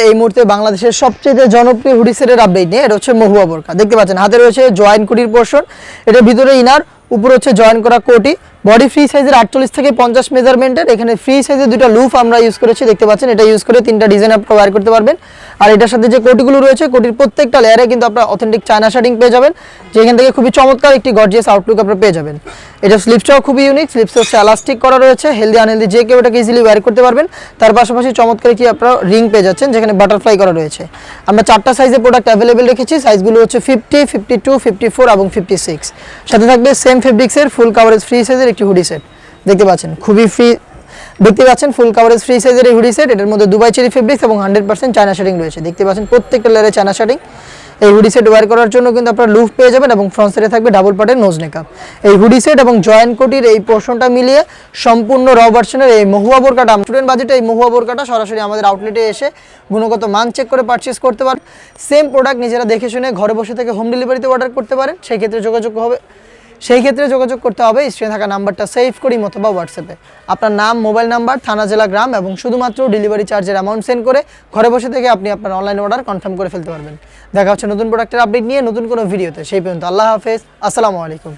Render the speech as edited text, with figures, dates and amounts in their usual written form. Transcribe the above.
এই মুহূর্তে বাংলাদেশের সবচেয়ে জনপ্রিয় হুডি সেটের আপডেট নিয়ে। এটা হচ্ছে মহুয়া বোরকা, দেখতে পাচ্ছেন হাতে রয়েছে জয়েন কোটির পোর্শন, এটার ভিতরে ইনার, উপরে হচ্ছে জয়েন করা কোটি, বডি ফ্রি সাইজের 48 থেকে 50 মেজারমেন্টের। এখানে ফ্রি সাইজের দুটো লুফ আমরা ইউজ করেছি, দেখতে পাচ্ছেন। এটা ইউজ করে 3টা ডিজাইন আপনারা ওয়্যার করতে পারবেন। আর এটার সাথে যে কোটিগুলো রয়েছে, কোটির প্রত্যেকটা লেয়ারে কিন্তু আপনারা অথেন্টিক চায়না শার্টিং পেয়ে যাবেন, যেখান থেকে খুবই চমৎকার একটি গর্জিয়াস আউটলুক আপনারা পেয়ে যাবেন। এটা স্লিপসটাও খুবই ইউনিক, স্লিপস হচ্ছে এলাস্টিক করা রয়েছে, হেলদি আনহেলদি যে কেউ এটাকে ইজিলি ওয়্যার করতে পারবেন। তার পাশাপাশি চমৎকার কি আপনারা রিং পেয়ে যাচ্ছেন, যেখানে বাটারফ্লাই করা রয়েছে। আমরা 4টা সাইজের প্রোডাক্ট অ্যাভেলেবেল রেখেছি, সাইজগুলো হচ্ছে 50, 52, 54 এবং 56। সাথে থাকবে সেম ফেব্রিক্সের ফুল কাভারেজ ফ্রি সাইজের একটি হুডি সেট, দেখতে পাচ্ছেন খুবই ফ্রি, দেখতে পাচ্ছেন ফুল কাভারেজ ফ্রি সাইজের এই হুডি সেট। এটার মধ্যে দুবাই চেরি ফেব্রিক্স এবং 100% চায়না শার্টিং রয়েছে, দেখতে পাচ্ছেন প্রত্যেকটা লেয়ারে চায়না শার্টিং। এই হুডি সেট ওয়্যার করার জন্য কিন্তু আপনারা লুফ পেয়ে যাবেন এবং ফ্রন্ট সাইডে থাকবে ডাবল পার্টের নোজ নেকআপ। এই হুডি সেট এবং জয়েন্ট কোটির এই পোর্শনটা মিলিয়ে সম্পূর্ণ র ভার্সনের এই মহুয়া বোরকাটা, স্টুডেন্ট বাজেটে এই মহুয়া বোরকাটা সরাসরি আমাদের আউটলেটে এসে গুণগত মান চেক করে পারচেস করতে পারেন। সেম প্রোডাক্ট নিজেরা দেখে শুনে ঘরে বসে থেকে হোম ডেলিভারিতে অর্ডার করতে পারেন। সেই ক্ষেত্রে যোগাযোগ করতে হবে স্ক্রিনে থাকা নাম্বারটা সেভ করি অথবা হোয়াটসঅ্যাপে আপনার নাম, মোবাইল নাম্বার, থানা, জেলা, গ্রাম এবং শুধুমাত্র ডেলিভারি চার্জের অ্যামাউন্ট সেন্ড করে ঘরে বসে থেকে আপনি আপনার অনলাইন অর্ডার কনফার্ম করে ফেলতে পারবেন। দেখা হচ্ছে নতুন প্রোডাক্টের আপডেট নিয়ে নতুন কোনো ভিডিওতে। সেই পর্যন্ত আল্লাহ হাফেজ, আসসালামু আলাইকুম।